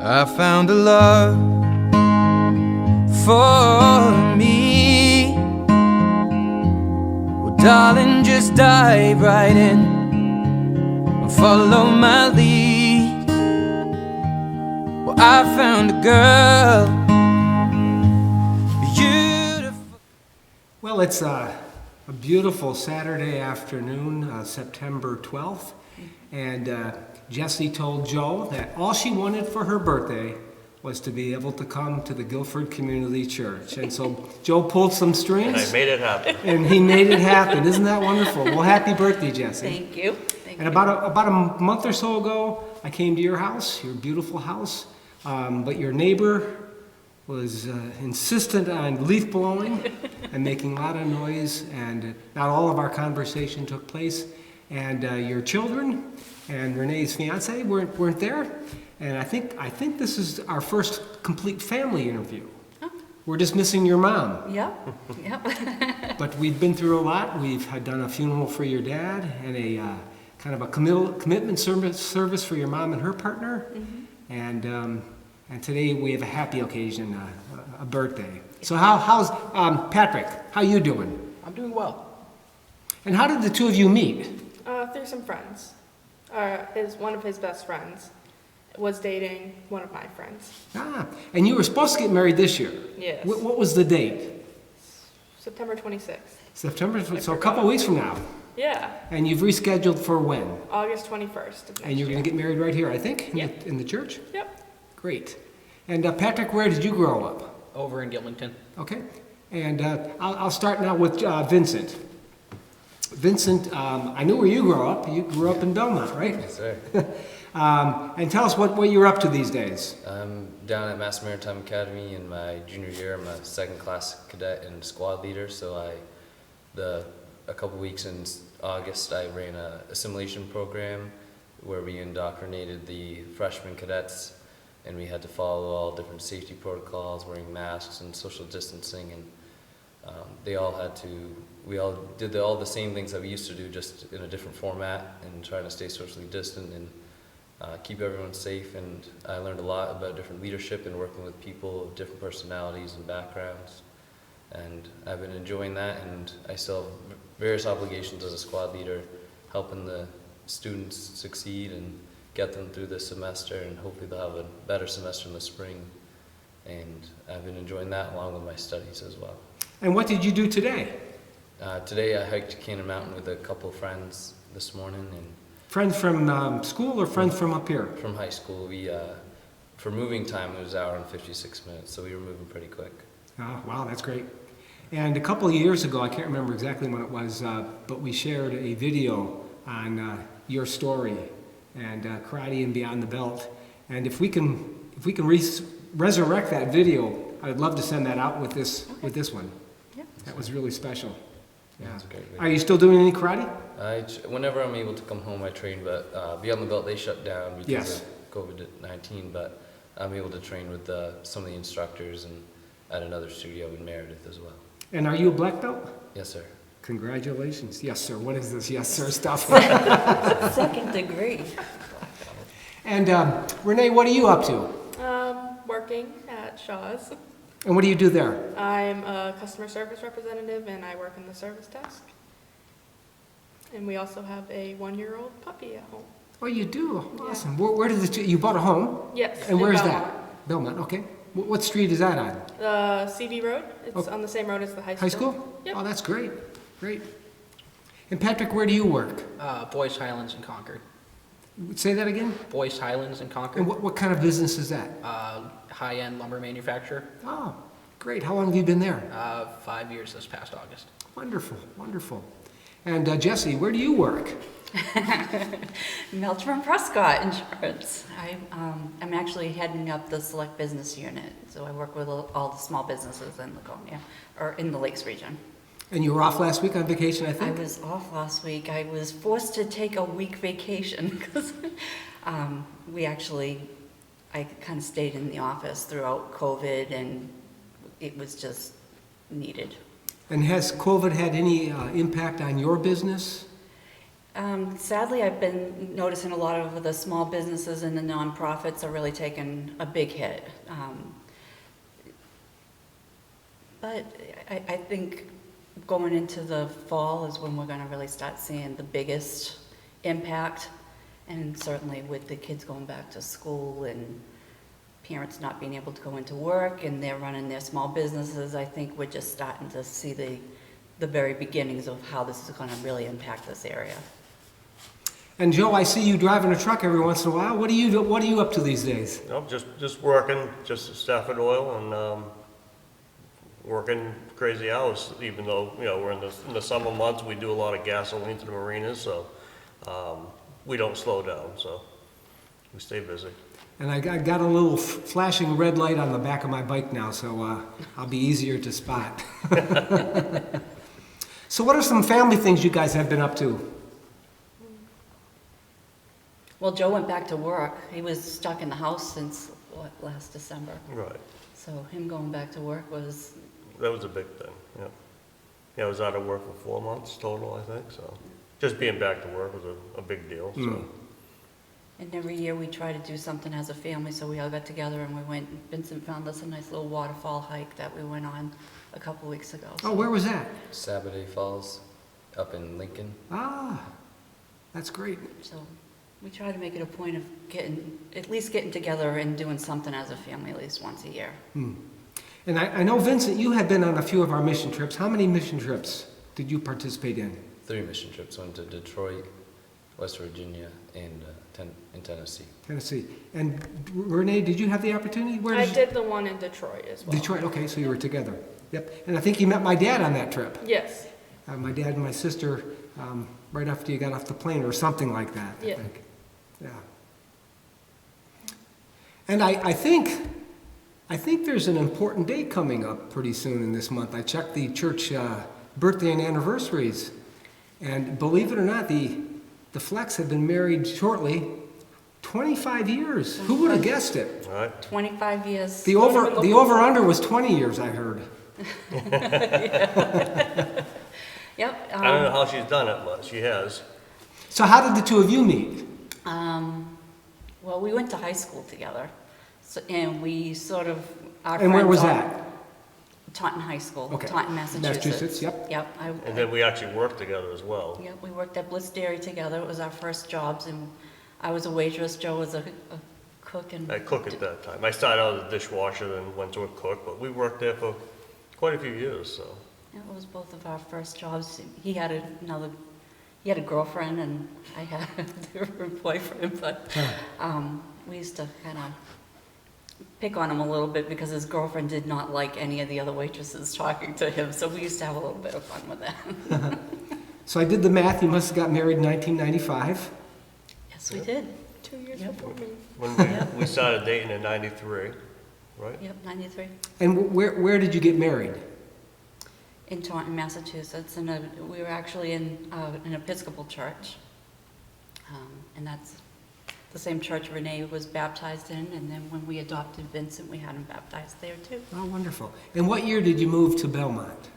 I found a love for me. Well, darling, just dive right in and follow my lead. Well, I found a girl, beautiful. Well, it's a beautiful Saturday afternoon, September 12th, and Jessie told Joe that all she wanted for her birthday was to be able to come to the Gilford Community Church. And so Joe pulled some strings. And I made it happen. And he made it happen. Isn't that wonderful? Well, happy birthday, Jessie. Thank you. And about a month or so ago, I came to your house, your beautiful house, but your neighbor was insistent on leaf blowing and making a lot of noise, and not all of our conversation took place. And your children and Renee's fiance weren't there, and I think this is our first complete family interview. Oh. We're just missing your mom. Yep. But we've been through a lot. We've had done a funeral for your dad and a kind of a commitment service for your mom and her partner, and today we have a happy occasion, a birthday. So how's Patrick? How you doing? I'm doing well. And how did the two of you meet? Through some friends. One of his best friends was dating one of my friends. And you were supposed to get married this year. Yes. What was the date? September 26th. September, so a couple of weeks from now. Yeah. And you've rescheduled for when? August 21st of next And you're going to get married right here, I think, in the church? Yep. Great. And Patrick, where did you grow up? Over in Gilmington. Okay. And I'll start now with Vincent. Vincent, I knew where you grew up. You grew up in Belmont, right? Yes, sir. And tell us what you're up to these days. I'm down at Mass Maritime Academy in my junior year. I'm a second class cadet and squad leader. So a couple weeks in August, I ran a assimilation program where we indoctrinated the freshman cadets, and we had to follow all different safety protocols, wearing masks and social distancing, and we all did all the same things that we used to do, just in a different format, and trying to stay socially distant and keep everyone safe. And I learned a lot about different leadership and working with people of different personalities and backgrounds. And I've been enjoying that, and I still have various obligations as a squad leader, helping the students succeed and get them through this semester, and hopefully they'll have a better semester in the spring. And I've been enjoying that along with my studies as well. And what did you do today? Today I hiked Cannon Mountain with a couple of friends this morning. And Friends from school or friends from up here? from high school. For moving time, it was an hour and 56 minutes, so we were moving pretty quick. Oh, wow, that's great. And a couple of years ago, I can't remember exactly when it was, but we shared a video on your story and Karate and Beyond the Belt. And if we can resurrect that video, I'd love to send that out with this one. Yep. That was really special. Yeah. That's a great video. Are you still doing any karate? Whenever I'm able to come home, I train, but Beyond the Belt, they shut down because Yes. of COVID-19, but I'm able to train with some of the instructors and at another studio in Meredith as well. And are you a black belt? Yes, sir. Congratulations. Yes, sir. What is this yes, sir stuff? Second degree. And Renee, what are you up to? Working at Shaw's. And what do you do there? I'm a customer service representative, and I work in the service desk. And we also have a 1-year-old puppy at home. Oh, you do? Yeah. Awesome. Where did you bought a home? Yes. And in where's Belmont. that? Belmont, okay. What street is that on? The CD Road. It's Oh. on the same road as the high school. High school? Yep. Oh, that's great. Great. And Patrick, where do you work? Boyce Highlands in Concord. Say that again? Boyce Highlands in Concord. And what kind of business is that? High-end lumber manufacturer. Oh, great. How long have you been there? 5 years this past August. Wonderful, wonderful. And Jessie, where do you work? Melcher & Prescott Insurance. I'm actually heading up the select business unit, so I work with all the small businesses in Laconia, or in the Lakes region. And you were off last week on vacation, I I think? was off last week. I was forced to take a week vacation because I kind of stayed in the office throughout COVID, and it was just needed. And has COVID had any impact on your business? Sadly, I've been noticing a lot of the small businesses and the nonprofits are really taking a big hit. But I think going into the fall is when we're gonna really start seeing the biggest impact. And certainly with the kids going back to school and parents not being able to go into work and they're running their small businesses, I think we're just starting to see the very beginnings of how this is gonna really impact this area. And Joe, I see you driving a truck every once in a while. What are you up to these days? Nope, just working, just at Stafford Oil and working crazy hours, even though, you know, we're in the summer months, we do a lot of gasoline to the marinas, so we don't slow down, so we stay busy. And I got a little flashing red light on the back of my bike now, so I'll be easier to spot. So what are some family things you guys have been up to? Well, Joe went back to work. He was stuck in the house since, last December. Right, So him going back to work was, that was a big thing, yeah. Yeah, I was out of work for 4 months total, I think, so just being back to work was a big deal, so. and every year we try to do something as a family, so we all got together and we went, Vincent found us a nice little waterfall hike that we went on a couple weeks ago. Oh, where was that? Saturday Falls up in Lincoln. Ah, that's great. So we try to make it a point of at least getting together and doing something as a family at least once a year. And I know, Vincent, you have been on a few of our mission trips. How many mission trips did you participate in? 3 mission trips, went to Detroit, West Virginia, and in Tennessee. Tennessee. And Renee, did you have the opportunity? Where I did the one in Detroit as well. Detroit, okay, so you were together. Yep. And I think you met my dad on that trip. Yes. My dad and my sister, right after you got off the plane or something like that, I Yeah. think. Yeah. And I think there's an important day coming up pretty soon in this month. I checked the church birthday and anniversaries. And believe it or not, the Flecks have been married shortly 25 years. Who would have guessed it? All right, 25 years. The over-under was 20 years, I heard. Yep. I don't know how she's done it, but she has. So how did the two of you meet? Well, we went to high school together, so, and we sort of, our And where friends was all- that? Taunton High School, Okay. Taunton, Massachusetts. Massachusetts, yep. Yep. And then we actually worked together as well. Yep, we worked at Bliss Dairy together. It was our first jobs, and I was a waitress. Joe was a cook, and I cook at that time. I started out as a dishwasher, then went to a cook, but we worked there for quite a few years, so. it was both of our first jobs. He had a girlfriend, and I had a different boyfriend, but we used to kind of pick on him a little bit because his girlfriend did not like any of the other waitresses talking to him, so we used to have a little bit of fun with that. So I did the math. You must have got married in 1995. Yes, we did. 2 years Yep. before me. When we started dating in '93, right? Yep, 93. And where did you get married? In Taunton, Massachusetts, and we were actually in an Episcopal church, and that's the same church Renee was baptized in, and then when we adopted Vincent, we had him baptized there too. Oh, wonderful. And what year did you move to Belmont?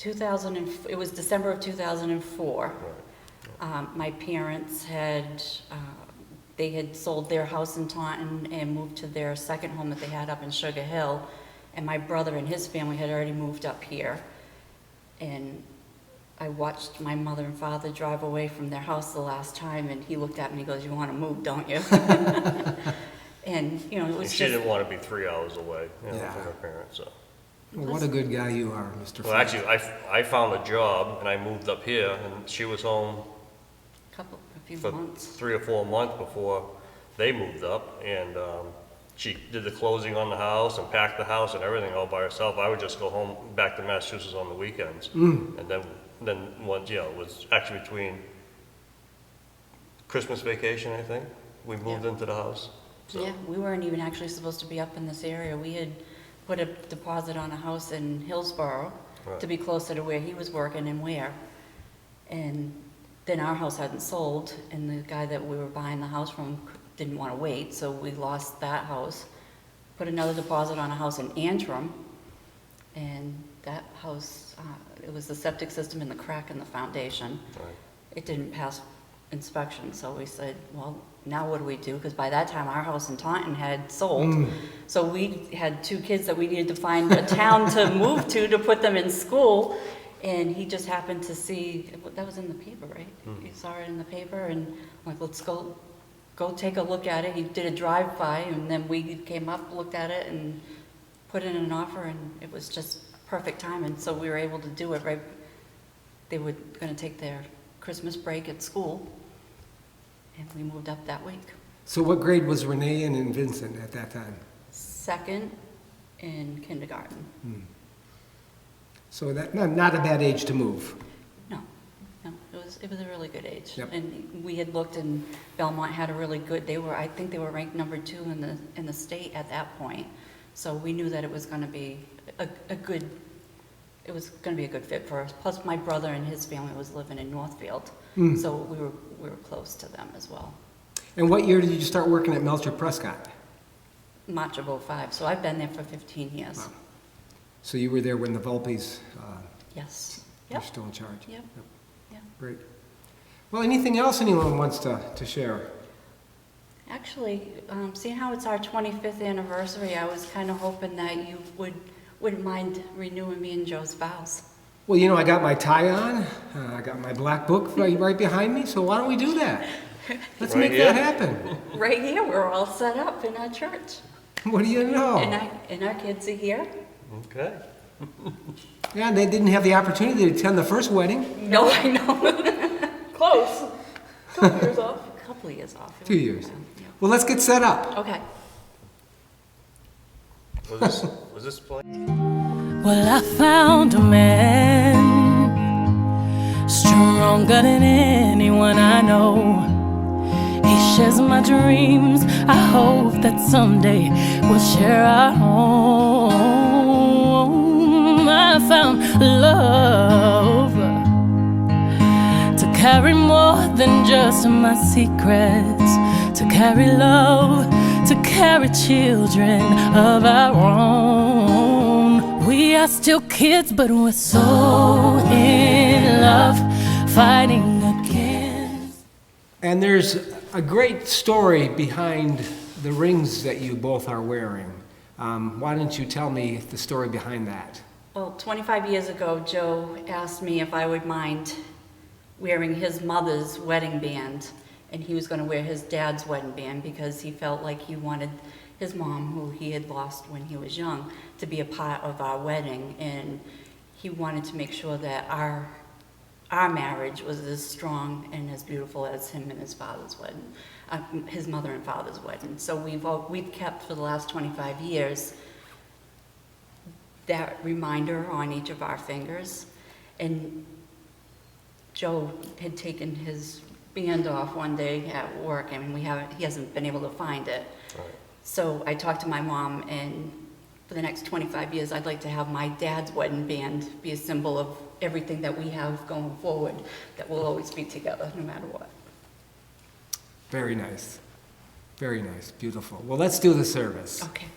It was December of 2004. Right. My parents they had sold their house in Taunton and moved to their second home that they had up in Sugar Hill, and my brother and his family had already moved up here. And I watched my mother and father drive away from their house the last time, and he looked at me and he goes, "You want to move, don't you?" And, you know, it And was she just, didn't want to be 3 hours away, you know, Yeah. from her parents, so. Well, what a good guy you are, Mr. Well, Fleck. actually, I found a job and I moved up here and she was home a few for months. 3 or 4 months before they moved up, and she did the closing on the house and packed the house and everything all by herself. I would just go home back to Massachusetts on the weekends, and then once, you know, it was actually between Christmas vacation, I think, we moved Yeah. into the house. So. Yeah, we weren't even actually supposed to be up in this area. We had put a deposit on a house in Hillsborough Right. to be closer to where he was working and where. And then our house hadn't sold, and the guy that we were buying the house from didn't want to wait, so we lost that house. Put another deposit on a house in Antrim, and that house, it was the septic system and the crack in the foundation. Right. it didn't pass inspection, so we said, well, now what do we do? Because by that time, our house in Taunton had sold. So we had 2 kids that we needed to find a town to move to put them in school. And he just happened to see, that was in the paper, right? He saw it in the paper, and I'm like, let's go take a look at it. He did a drive-by, and then we came up, looked at it, and put in an offer, and it was just perfect time. And so we were able to do it right. They were going to take their Christmas break at school, and we moved up that week. So what grade was Renee in and Vincent at that time? 2nd in kindergarten. So that, not a bad age to move. No, it was a really good age. Yep. And we had looked, and Belmont had a really good, I think they were ranked number 2 in the state at that point. So we knew that it was gonna be a good fit for us. Plus, my brother and his family was living in Northfield, so we were close to them as well. And what year did you start working at Melcher Prescott? March of '05, so I've been there for 15 years. Wow. So you were there when the Volpes Yes. were Yep. still in charge? Yep. Yep. Great. Well, anything else anyone wants to share? Actually, seeing how it's our 25th anniversary, I was kind of hoping that you wouldn't mind renewing me and Joe's vows. Well, you know, I got my tie on. I got my black book right behind me. So why don't we do that? Let's Right make here? that happen. Right here, we're all set up in our church. What do you know? And our kids are here. Okay. Yeah, they didn't have the opportunity to attend the first wedding. No, I know. Close. Couple years off. A couple of years off. 2 years. Yeah. Well, let's get set up. Okay. Was this playing? Well, I found a man stronger than anyone I know. He shares my dreams. I hope that someday we'll share our home. I found love to carry more than just my secrets, to carry love, to carry children of our own. We are still kids, but we're so in love, fighting against. And there's a great story behind the rings that you both are wearing. Why don't you tell me the story behind that? Well, 25 years ago, Joe asked me if I would mind wearing his mother's wedding band, and he was going to wear his dad's wedding band because he felt like he wanted his mom, who he had lost when he was young, to be a part of our wedding, and he wanted to make sure that our marriage was as strong and as beautiful as him and his father's wedding, his mother and father's wedding. So we've kept for the last 25 years that reminder on each of our fingers. And Joe had taken his band off one day at work, and he hasn't been able to find it. Right. So I talked to my mom, and for the next 25 years, I'd like to have my dad's wedding band be a symbol of everything that we have going forward, that we'll always be together, no matter what. Very nice. Very nice. Beautiful. Well, let's do the service. Okay.